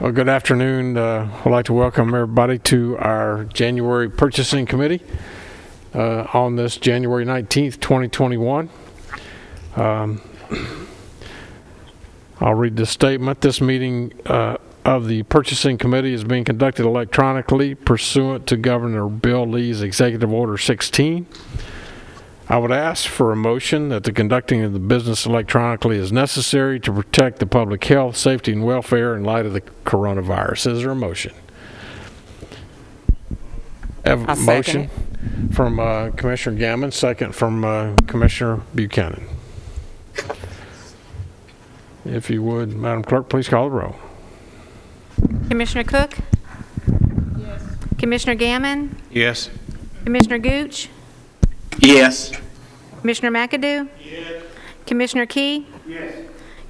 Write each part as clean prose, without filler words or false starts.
Well, good afternoon. I'd like to welcome everybody to our January Purchasing Committee on this January 19th, 2021. I'll read the statement. This meeting of the Purchasing Committee is being conducted electronically pursuant to Governor Bill Lee's Executive Order 16. I would ask for a motion that the conducting of the business electronically is necessary to protect the public health, safety, and welfare in light of the coronavirus. Is there a motion? Have a motion from Commissioner Gammon, second from Commissioner Buchanan. If you would, Madam Clerk, please call the roll. Commissioner Cook? Yes. Commissioner Gammon? Yes. Commissioner Gooch? Yes. Commissioner McAdoo? Yes. Commissioner Key? Yes.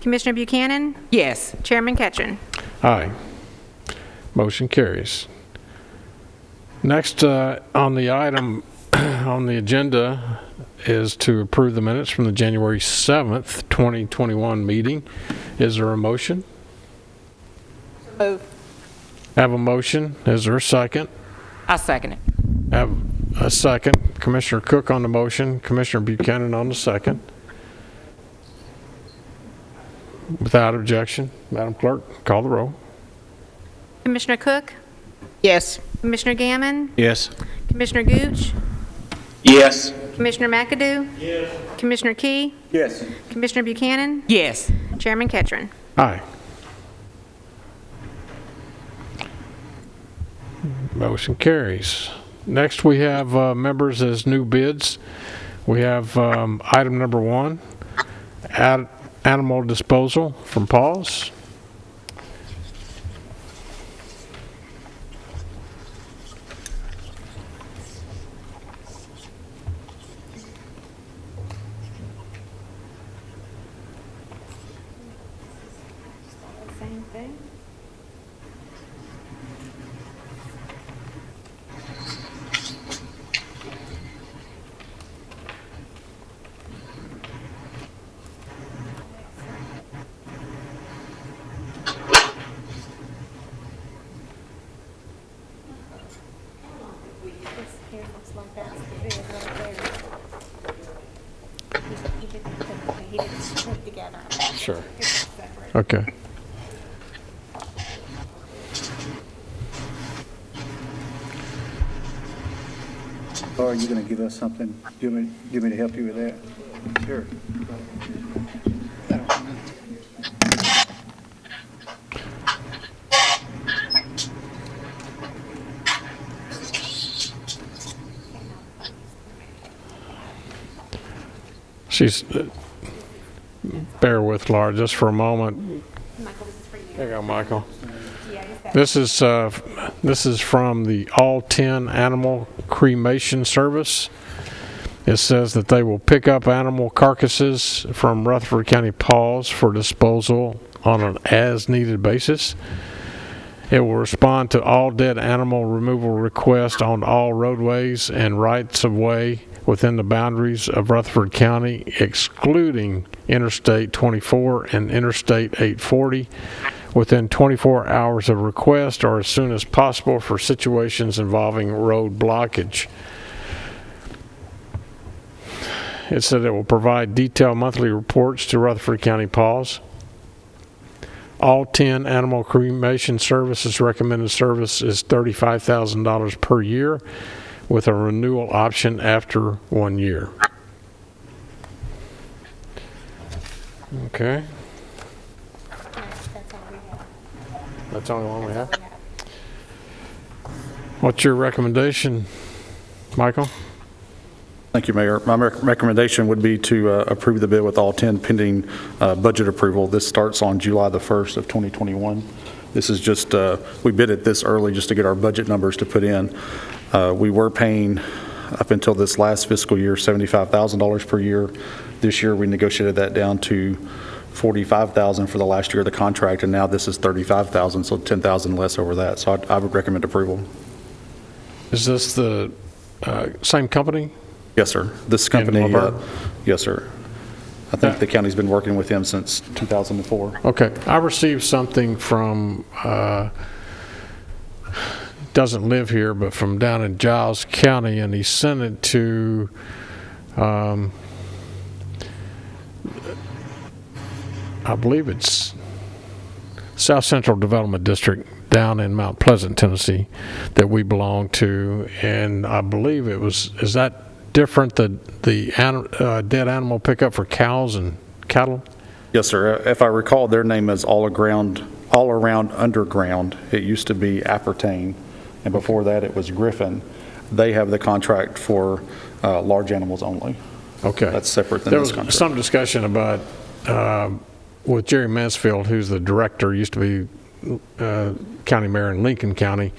Commissioner Buchanan? Yes. Chairman Ketchum? Aye. Motion carries. Next on the item on the agenda is to approve the minutes from the January 7th, 2021 meeting. Is there a motion? Move. Have a motion. Is there a second? I second it. Have a second. Commissioner Cook on the motion, Commissioner Buchanan on the second. Without objection, Madam Clerk, call the roll. Commissioner Cook? Yes. Commissioner Gammon? Yes. Commissioner Gooch? Yes. Commissioner McAdoo? Yes. Commissioner Key? Yes. Commissioner Buchanan? Yes. Chairman Ketchum? Aye. Motion carries. Next, we have members as new bids. We have item number 1, animal disposal from Paws. Same thing. Sure. Okay. Or are you going to give us something? Do you want me to help you with that? Sure. She's, bear with Laura just for a moment. There you go, Michael. This is from the All 10 Animal Cremation Service. It says that they will pick up animal carcasses from Rutherford County Paws for disposal on an as-needed basis. It will respond to all dead animal removal requests on all roadways and rights-of-way within the boundaries of Rutherford County, excluding Interstate 24 and Interstate 840, within 24 hours of request or as soon as possible for situations involving road blockage. It said it will provide detailed monthly reports to Rutherford County Paws. All 10 Animal Cremation Services recommended service is $35,000 per year with a renewal option after 1 year. Okay. That's the only one we have. What's your recommendation, Michael? Thank you, Mayor. My recommendation would be to approve the bid with all 10 pending budget approval. This starts on July the 1st of 2021. This is just, we bid it this early just to get our budget numbers to put in. We were paying, up until this last fiscal year, $75,000 per year. This year, we negotiated that down to $45,000 for the last year of the contract, and now this is $35,000, so $10,000 less over that. So I would recommend approval. Is this the same company? Yes, sir. This company, yes, sir. I think the county's been working with him since 2004. Okay, I received something from, doesn't live here, but from down in Giles County, and he sent it to, I believe it's South Central Development District down in Mount Pleasant, Tennessee, that we belong to, and I believe it was, is that different, the dead animal pickup for cows and cattle? Yes, sir. If I recall, their name is All Around Underground. It used to be Appertain, and before that it was Griffin. They have the contract for large animals only. Okay. That's separate than There this was contract. some discussion about, with Jerry Mansfield, who's the director, used to be county mayor in Lincoln County,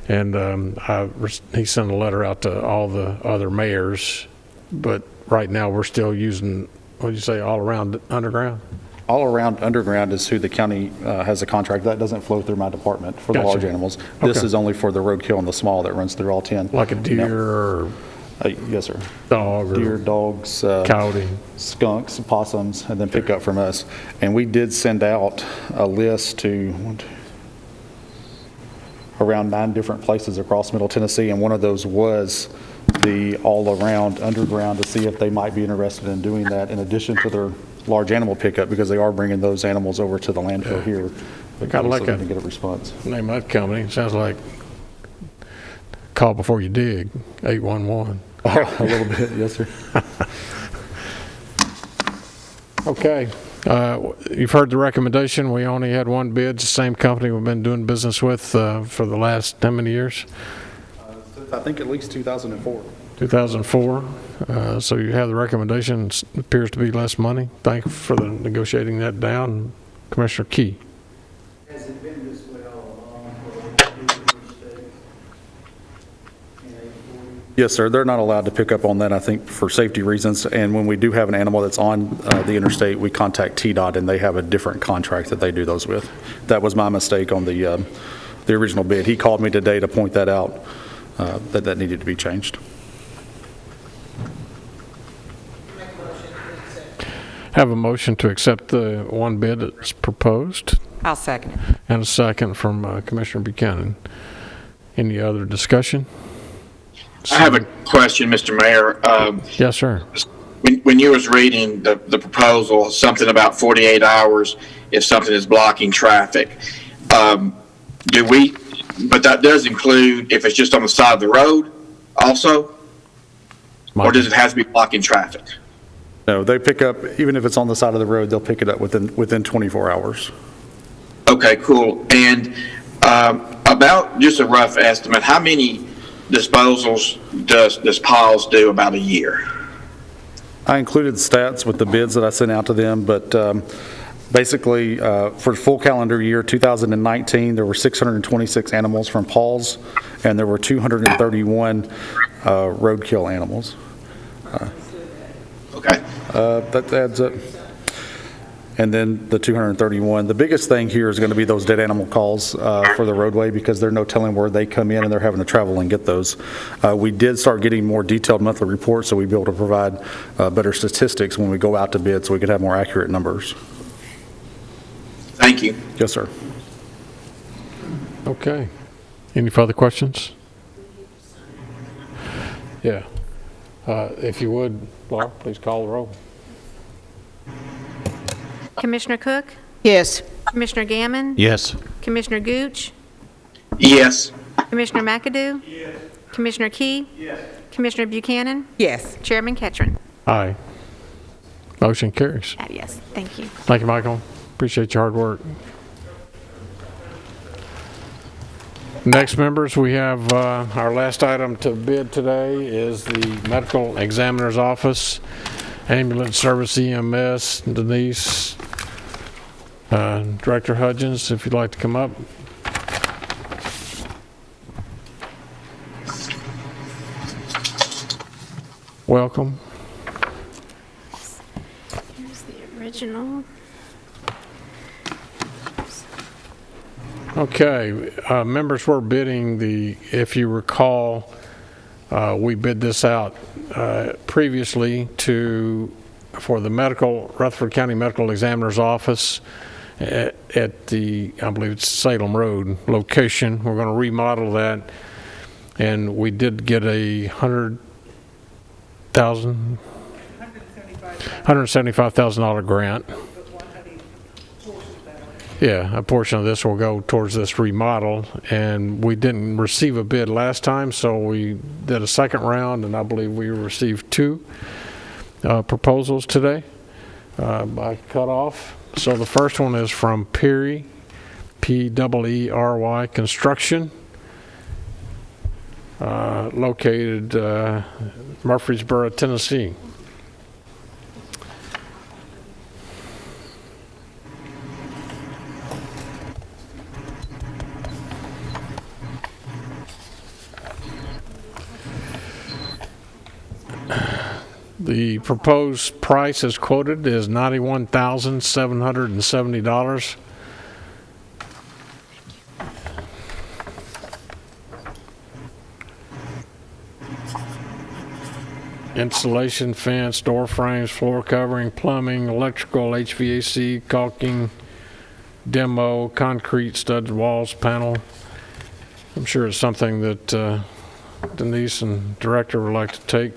and he sent a letter out to all the other mayors, but right now we're still using, what did you say, All Around Underground? All Around Underground is who the county has a contract. That doesn't flow through my department for the Gotcha. large animals. This Okay. is only for the roadkill and the small that runs through all 10. Like a deer or Yes, sir. dog or Deer, dogs, coyote? skunks, possums, and then pick up from us. And we did send out a list to around 9 different places across Middle Tennessee, and one of those was the All Around Underground, to see if they might be interested in doing that in addition to their large animal pickup, because they are bringing those animals over to the landfill here. Kinda like So a- we can get a response. Name of that company, sounds like Call Before You Dig, 811. A little bit, yes, sir. Okay, you've heard the recommendation. We only had one bid, it's the same company we've been doing business with for the last, how many years? I think at least 2004. 2004. So you have the recommendation, it appears to be less money. Thank you for the negotiating that down. Commissioner Key. Has it been this way all along for states? Yes, sir. They're not allowed to pick up on that, I think, for safety reasons. And when we do have an animal that's on the interstate, we contact TDOT, and they have a different contract that they do those with. That was my mistake on the original bid. He called me today to point that out, that needed to be changed. Have a motion to accept the one bid that's proposed, I'll second it. and a second from Commissioner Buchanan. Any other discussion? I have a question, Mr. Mayor. Yes, sir. When you was reading the proposal, something about 48 hours if something is blocking traffic, but that does include if it's just on the side of the road also? Or does it have to be blocking traffic? No, they pick up, even if it's on the side of the road, they'll pick it up within 24 hours. Okay, cool. And about just a rough estimate, how many disposals does Paul's do about a year? I included stats with the bids that I sent out to them, but basically, for full calendar year 2019, there were 626 animals from Paul's, and there were 231 roadkill animals. Okay. That adds up. And then the 231. The biggest thing here is going to be those dead animal calls for the roadway, because there's no telling where they come in, and they're having to travel and get those. We did start getting more detailed monthly reports, so we'd be able to provide better statistics when we go out to bid, so we could have more accurate numbers. Thank you. Yes, sir. Okay. Any further questions? Yeah. If you would, Laura, please call the roll. Commissioner Cook? Yes. Commissioner Gammon? Yes. Commissioner Gooch? Yes. Commissioner McAdoo? Yes. Commissioner Key? Yes. Commissioner Buchanan? Yes. Chairman Ketron? Aye. Motion carries. Yes, thank you. Thank you, Michael. Appreciate your hard work. Next, members, we have our last item to bid today is the Medical Examiner's Office, Ambulance Service EMS. Denise, Director Hudgens, if you'd like to come up. Welcome. Here's the original. Okay, members were bidding if you recall, we bid this out previously to for the Rutherford County Medical Examiner's Office at the, I believe it's Salem Road location. We're going to remodel that, and we did get a $175,000 grant. Yeah, a portion of this will go towards this remodel, and we didn't receive a bid last time, so we did a second round, and I believe we received 2 proposals today by cutoff. So the first one is from Peary, P-E-E-R-Y Construction, located Murfreesboro, Tennessee. The proposed price as quoted is $91,770. Installation, fence, door frames, floor covering, plumbing, electrical, HVAC, caulking, demo, concrete, studded walls, panel. I'm sure it's something that Denise and Director would like to take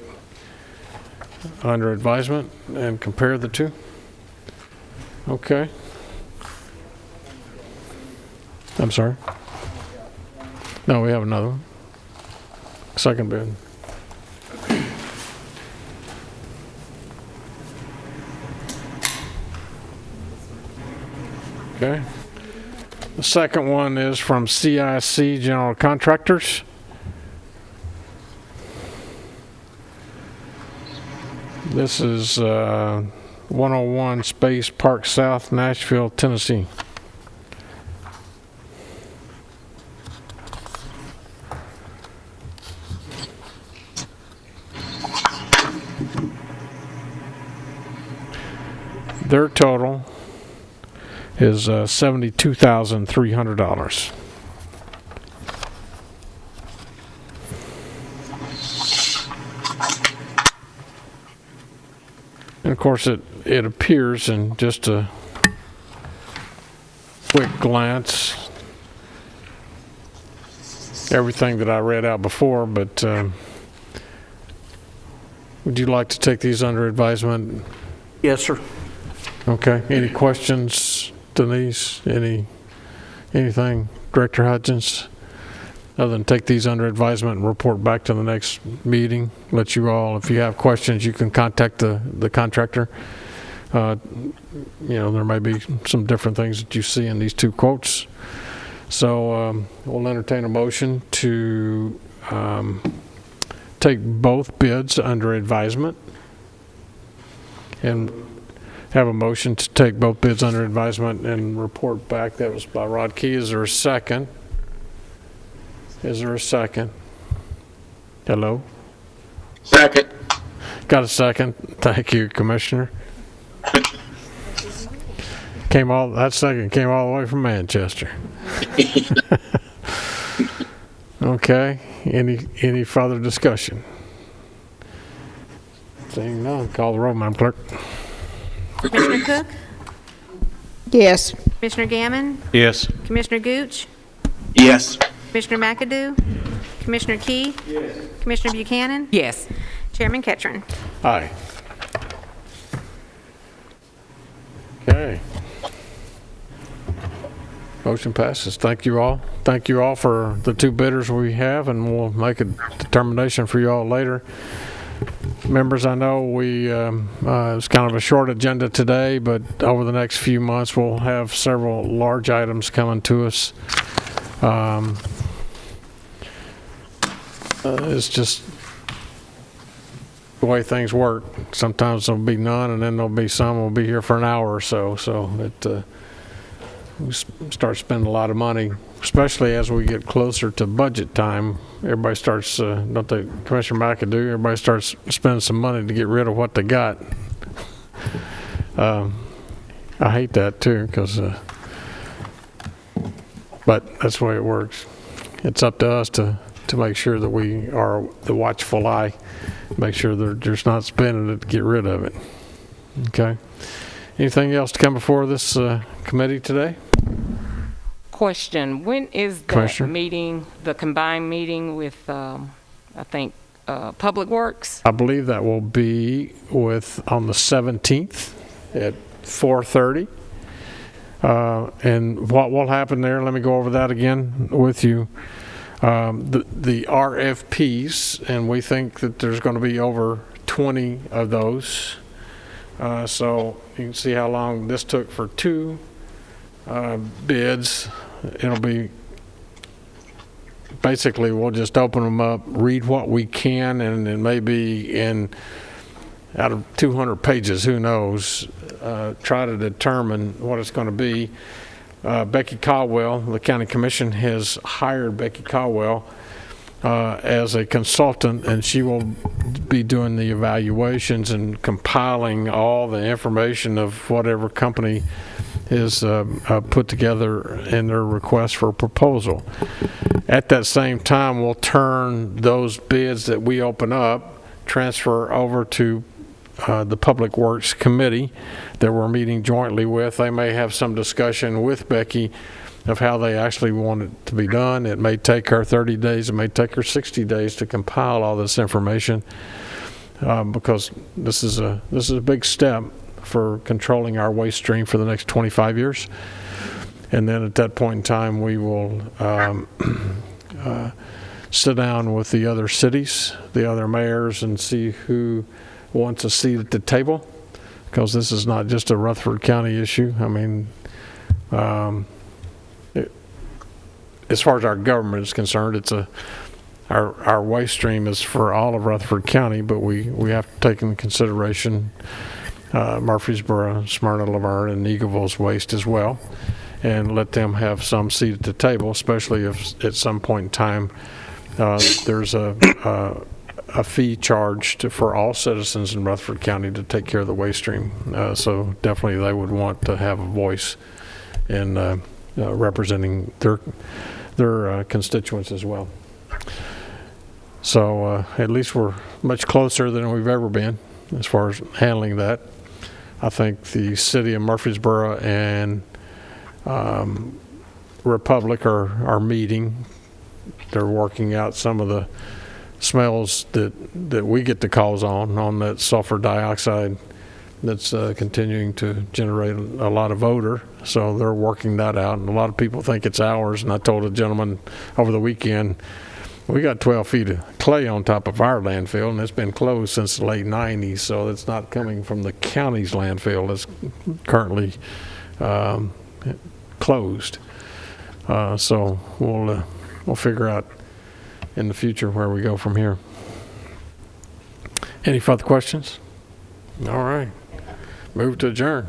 under advisement and compare the two. Okay. I'm sorry. No, we have another one. Second bid. Okay. The second one is from CIC General Contractors. This is 101 Space Park South, Nashville, Tennessee. Their total is $72,300. And of course, it appears in just a quick glance, everything that I read out before, but would you like to take these under advisement? Yes, sir. Okay. Any questions, Denise? Anything, Director Hudgens? Other than take these under advisement and report back to the next meeting. Let you all, if you have questions, you can contact the contractor. You know, there may be some different things that you see in these 2 quotes. So we'll entertain a motion to take both bids under advisement and have a motion to take both bids under advisement and report back. That was by Rod Key. Is there a second? Is there a second? Hello? Second. Got a second. Thank you, Commissioner. That second came all the way from Manchester. Okay. Any further discussion? Seeing none, call the roll, Madam Clerk. Commissioner Cook? Yes. Commissioner Gammon? Yes. Commissioner Gooch? Yes. Commissioner McAdoo? Commissioner Key? Yes. Commissioner Buchanan? Yes. Chairman Ketchern. Aye. Okay. Motion passes. Thank you all. Thank you all for the 2 bidders we have, and we'll make a determination for you all later. Members, I know it's kind of a short agenda today, but over the next few months we'll have several large items coming to us. It's just the way things work. Sometimes there'll be none, and then there'll be some will be here for an hour or so. So we start spending a lot of money, especially as we get closer to budget time. Everybody starts, don't they, Commissioner McAdoo, everybody starts spending some money to get rid of what they got. I hate that too, but that's the way it works. It's up to us to make sure that we are the watchful eye, make sure they're just not spending it to get rid of it. Okay. Anything else to come before this committee today? Question, when is the Commissioner? meeting, the combined meeting with, I think, Public Works? I believe that will be on the 17th at 4:30. And what will happen there, let me go over that again with you. The RFPs, and we think that there's going to be over 20 of those. So you can see how long this took for 2 bids. It'll be, basically, we'll just open them up, read what we can, and it may be out of 200 pages, who knows, try to determine what it's going to be. Becky Caldwell, the county commission has hired Becky Caldwell as a consultant, and she will be doing the evaluations and compiling all the information of whatever company is put together in their request for proposal. At that same time, we'll turn those bids that we open up, transfer over to the Public Works Committee that we're meeting jointly with. They may have some discussion with Becky of how they actually want it to be done. It may take her 30 days, it may take her 60 days to compile all this information, because this is a big step for controlling our waste stream for the next 25 years. And then at that point in time, we will sit down with the other cities, the other mayors, and see who wants a seat at the table, because this is not just a Rutherford County issue. I mean, as far as our government is concerned, our waste stream is for all of Rutherford County, but we have to take into consideration Murfreesboro, Smyrna, Laverne, and Eagleville's waste as well, and let them have some seat at the table, especially if at some point in time there's a fee charged for all citizens in Rutherford County to take care of the waste stream. So definitely they would want to have a voice in representing their constituents as well. So at least we're much closer than we've ever been as far as handling that. I think the city of Murfreesboro and Republic are meeting. They're working out some of the smells that we get the calls on that sulfur dioxide that's continuing to generate a lot of odor. So they're working that out, and a lot of people think it's ours. And I told a gentleman over the weekend, we got 12 feet of clay on top of our landfill, and it's been closed since the late 90s, so it's not coming from the county's landfill. It's currently closed. So we'll figure out in the future where we go from here. Any further questions? All right. Move to adjourn.